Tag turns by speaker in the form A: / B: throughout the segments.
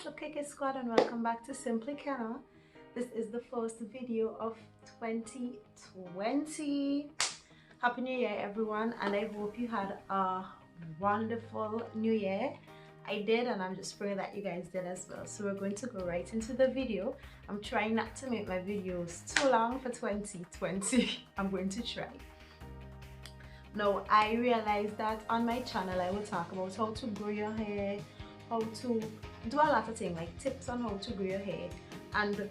A: up KK Squad and welcome back to Simply Kenna. This is the first video of 2020. Happy New Year everyone, and I hope you had a wonderful New Year. I did, and I'm just praying that you guys did as well. So we're going to go right into the video. I'm trying not to make my videos too long for 2020. I'm going to try. Now, I realized that on my channel I will talk about how to grow your hair, how to do a lot of things like tips on how to grow your hair, and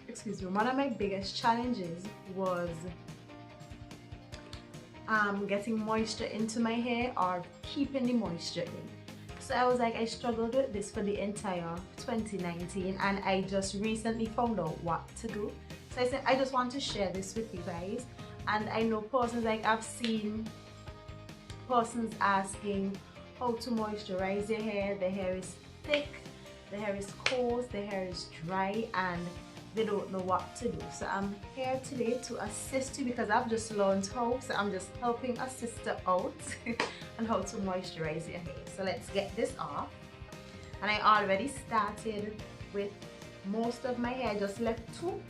A: excuse me, one of my biggest challenges was getting moisture into my hair or keeping the moisture in. So I was like, I struggled with this for the entire 2019, and I just recently found out what to do. So I said I just want to share this with you guys. And I know persons, like I've seen persons asking how to moisturize your hair. The hair is thick, the hair is coarse, the hair is dry, and they don't know what to do. So I'm here today to assist you because I've just learned how. So I'm just helping a sister out on how to moisturize your hair. So let's get this off. And I already started with most of my hair. I just left two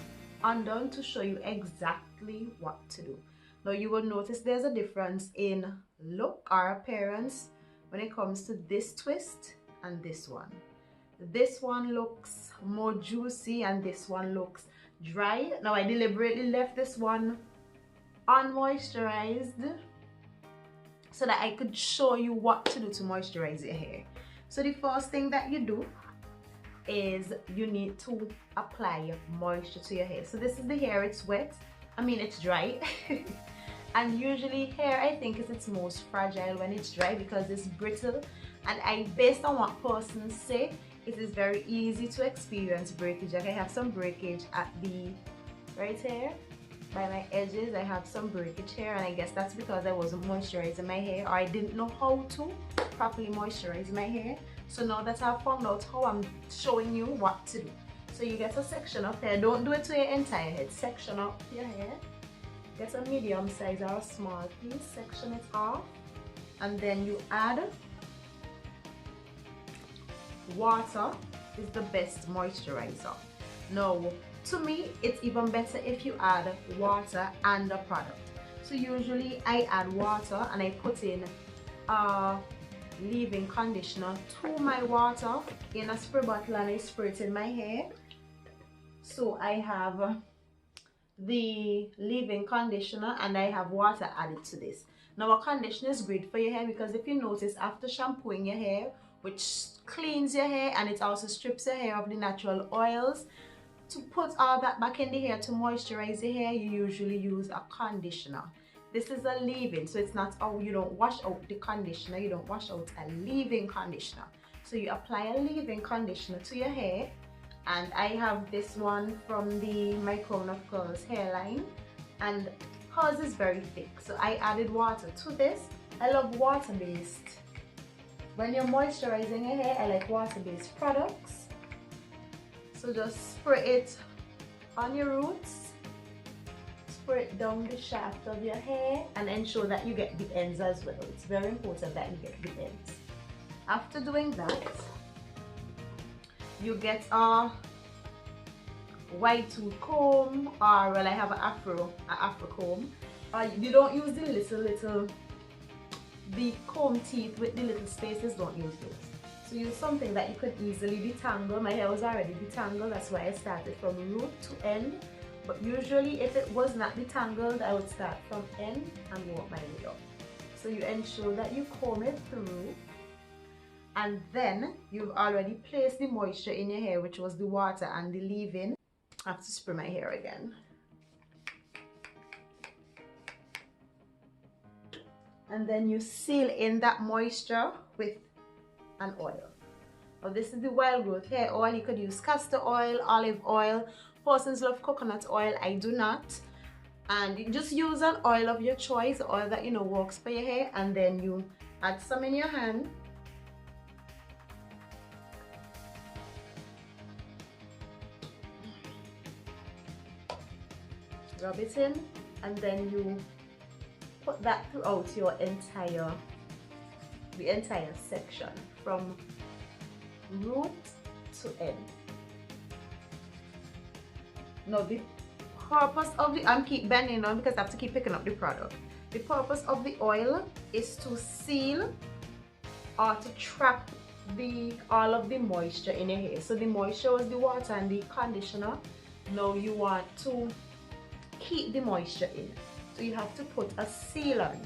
A: undone to show you exactly what to do. Now you will notice there's a difference in look or appearance when it comes to this twist and this one. This one looks more juicy and this one looks dry. Now I deliberately left this one unmoisturized so that I could show you what to do to moisturize your hair. So the first thing that you do is you need to apply moisture to your hair. So this is the hair, it's wet, it's dry. And usually hair, I think, is its most fragile when it's dry because it's brittle, and based on what persons say, it is very easy to experience breakage. Like I have some breakage at the right here by my edges. I have some breakage here, and I guess that's because I wasn't moisturizing my hair, or I didn't know how to properly moisturize my hair. So now that I've found out how, I'm showing you what to do. So you get a section of hair. Don't do it to your entire head. Section up your hair. Get a medium size or a small piece. Section it off. And then you add water. Is the best moisturizer. Now, to me, it's even better if you add water and a product. So usually I add water and I put in leave-in conditioner to my water in a spray bottle, and I spray it in my hair. So I have the leave-in conditioner and I have water added to this. Now a conditioner is great for your hair because if you notice, after shampooing your hair, which cleans your hair and it also strips your hair of the natural oils, to put all that back in the hair to moisturize your hair, you usually use a conditioner. This is a leave-in, so it's not, oh, you don't wash out the conditioner, you don't wash out a leave-in conditioner. So you apply a leave-in conditioner to your hair, and I have this one from the My Crown of Curls hairline, and hers is very thick, so I added water to this. I love water-based. When you're moisturizing your hair, I like water-based products. So just spray it on your roots, spray it down the shaft of your hair, and ensure that you get the ends as well. It's very important that you get the ends. After doing that, you get a wide tooth comb, or well, I have an afro comb. You don't use the comb teeth with the little spaces, don't use those. So use something that you could easily detangle. My hair was already detangled, that's why I started from root to end. But usually if it was not detangled, I would start from end and work my way up. So you ensure that you comb it through, and then you've already placed the moisture in your hair, which was the water and the leave-in. I have to spray my hair again. And then you seal in that moisture with an oil. Now this is the wild growth hair oil. You could use castor oil, olive oil. Persons love coconut oil, I do not. And you just use an oil of your choice, oil that you know works for your hair, and then you add some in your hand. Rub it in, and then you put that throughout your the entire section from root to end. Now the purpose of the, I'm keep bending on because I have to keep picking up the product. The purpose of the oil is to seal or to trap all of the moisture in your hair. So the moisture was the water and the conditioner. Now you want to keep the moisture in. So you have to put a sealant.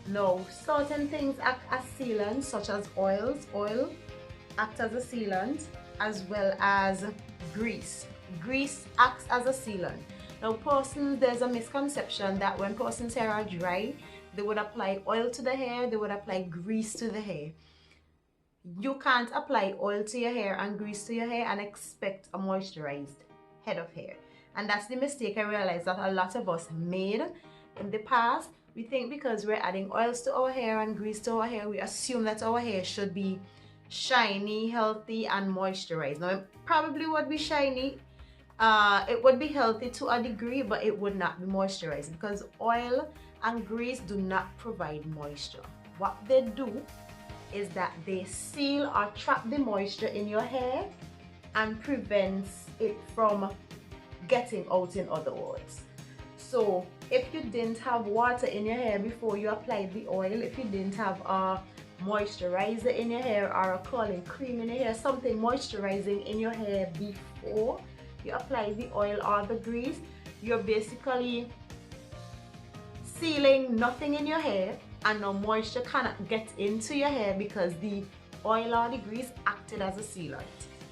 A: Now certain things act as sealants, such as oils. Oil acts as a sealant, as well as grease. Grease acts as a sealant. Now there's a misconception that when persons' hair are dry, they would apply oil to the hair, they would apply grease to the hair. You can't apply oil to your hair and grease to your hair and expect a moisturized head of hair. And that's the mistake I realized that a lot of us made in the past. We think because we're adding oils to our hair and grease to our hair, we assume that our hair should be shiny, healthy, and moisturized. Now, it probably would be shiny. It would be healthy to a degree, but it would not be moisturized because oil and grease do not provide moisture. What they do is that they seal or trap the moisture in your hair and prevents it from getting out, in other words. So if you didn't have water in your hair before you applied the oil, if you didn't have a moisturizer in your hair or a curling cream in your hair, something moisturizing in your hair before you apply the oil or the grease, you're basically sealing nothing in your hair, and no moisture cannot get into your hair because the oil or the grease acted as a sealant.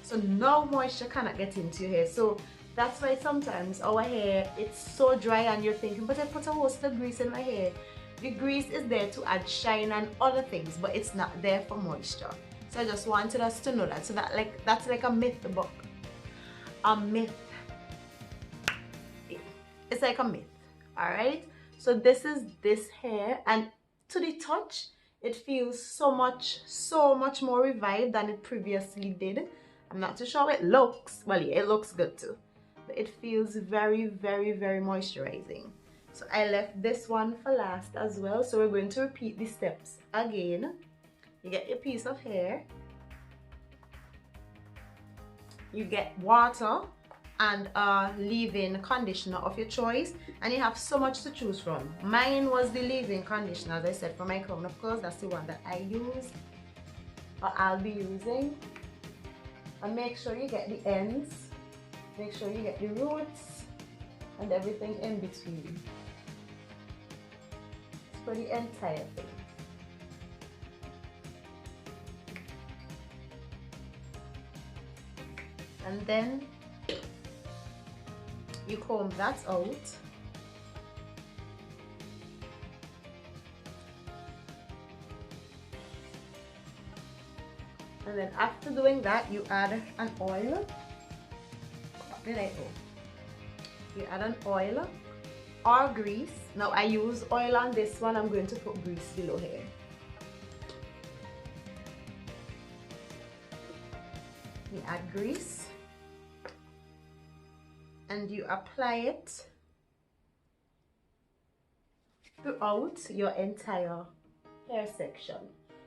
A: So no moisture cannot get into your hair. So that's why sometimes our hair, it's so dry and you're thinking, but I put a host of grease in my hair. The grease is there to add shine and other things, but it's not there for moisture. So I just wanted us to know that. So that's like a myth, but a myth. It's like a myth. Alright? So this is this hair, and to the touch, it feels so much more revived than it previously did. I'm not too sure how it looks. Well, yeah, it looks good too. But it feels very, very, very moisturizing. So I left this one for last as well. So we're going to repeat the steps again. You get your piece of hair. You get water and a leave-in conditioner of your choice, and you have so much to choose from. Mine was the leave-in conditioner, as I said, for my crown. Of course, that's the one that I use, or I'll be using. And make sure you get the ends, make sure you get the roots and everything in between. It's for the entire thing. And then you comb that out. And then after doing that, you add an oil. What did I do? You add an oil or grease. Now I use oil on this one. I'm going to put grease below here. You add grease. And you apply it throughout your entire hair section.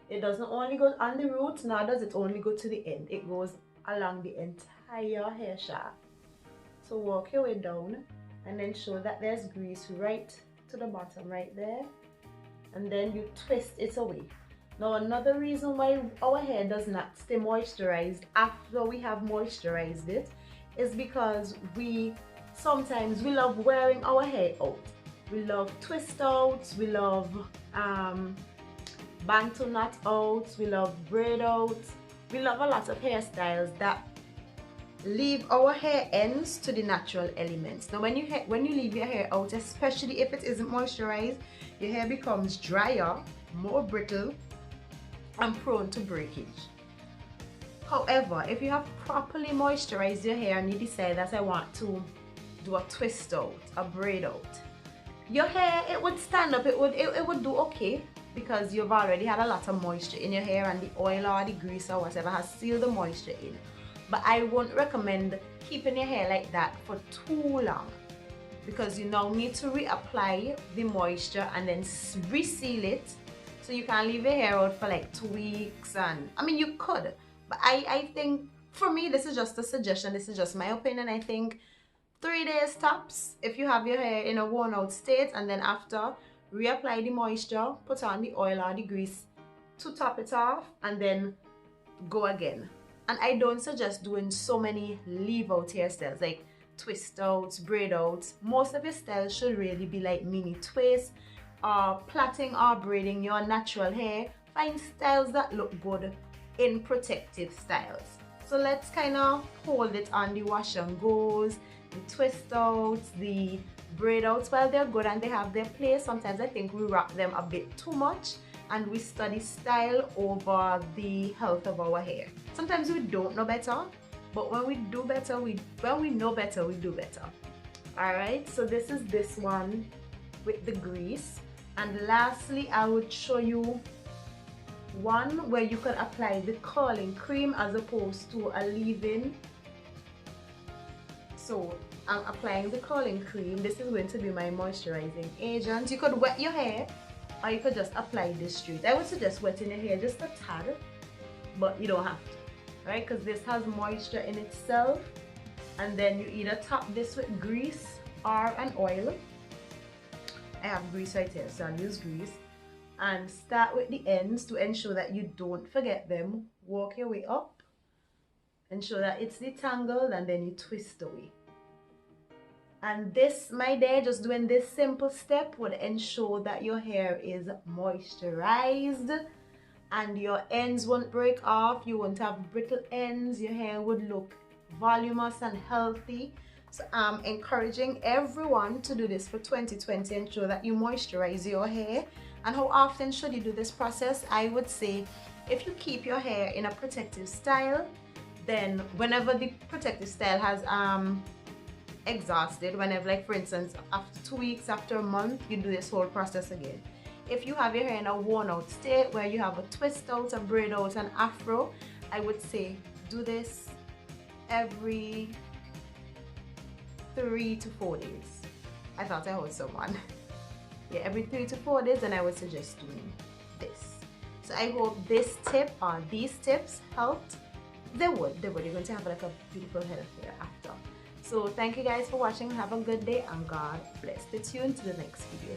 A: It doesn't only go on the roots, nor does it only go to the end. It goes along the entire hair shaft. So work your way down and then show that there's grease right to the bottom right there. And then you twist it away. Now another reason why our hair does not stay moisturized after we have moisturized it is because sometimes we love wearing our hair out. We love twist outs, we love bantu knot outs, we love braid outs. We love a lot of hairstyles that leave our hair ends to the natural elements. Now when you leave your hair out, especially if it isn't moisturized, your hair becomes drier, more brittle, and prone to breakage. However, if you have properly moisturized your hair and you decide that I want to do a twist out, a braid out, your hair, it would stand up, it would do okay because you've already had a lot of moisture in your hair and the oil or the grease or whatever has sealed the moisture in. But I won't recommend keeping your hair like that for too long because you now need to reapply the moisture and then reseal it. So you can leave your hair out for like 2 weeks, and I mean you could. But I think for me, this is just a suggestion, this is just my opinion. I think 3 days tops if you have your hair in a worn out state, and then after, reapply the moisture, put on the oil or the grease to top it off, and then go again. And I don't suggest doing so many leave out hairstyles like twist outs, braid outs. Most of your styles should really be like mini twists or plaiting or braiding your natural hair. Find styles that look good in protective styles. So let's kind of hold it on the wash and goes, the twist outs, the braid outs. While they're good and they have their place, sometimes I think we wrap them a bit too much and we study style over the health of our hair. Sometimes we don't know better, but when we do better, when we know better, we do better. Alright, so this is this one with the grease. And lastly, I would show you one where you can apply the curling cream as opposed to a leave-in. So I'm applying the curling cream. This is going to be my moisturizing agent. You could wet your hair or you could just apply this straight. I would suggest wetting your hair just a tad, but you don't have to, right? Because this has moisture in itself. And then you either top this with grease or an oil. I have grease right here, so I'll use grease. And start with the ends to ensure that you don't forget them. Work your way up. Ensure that it's detangled and then you twist away. And this, my dear, just doing this simple step would ensure that your hair is moisturized and your ends won't break off. You won't have brittle ends. Your hair would look voluminous and healthy. So I'm encouraging everyone to do this for 2020. Ensure that you moisturize your hair. And how often should you do this process? I would say if you keep your hair in a protective style, then whenever the protective style has exhausted, whenever, like for instance, after 2 weeks, after a month, you do this whole process again. If you have your hair in a worn out state where you have a twist out, a braid out, an afro, I would say do this every 3 to 4 days. I thought I heard someone. Yeah, every 3 to 4 days, and I would suggest doing this. So I hope this tip or these tips helped. They would. You're going to have like a beautiful head of hair after. So thank you guys for watching. Have a good day and God bless. Stay tuned to the next video.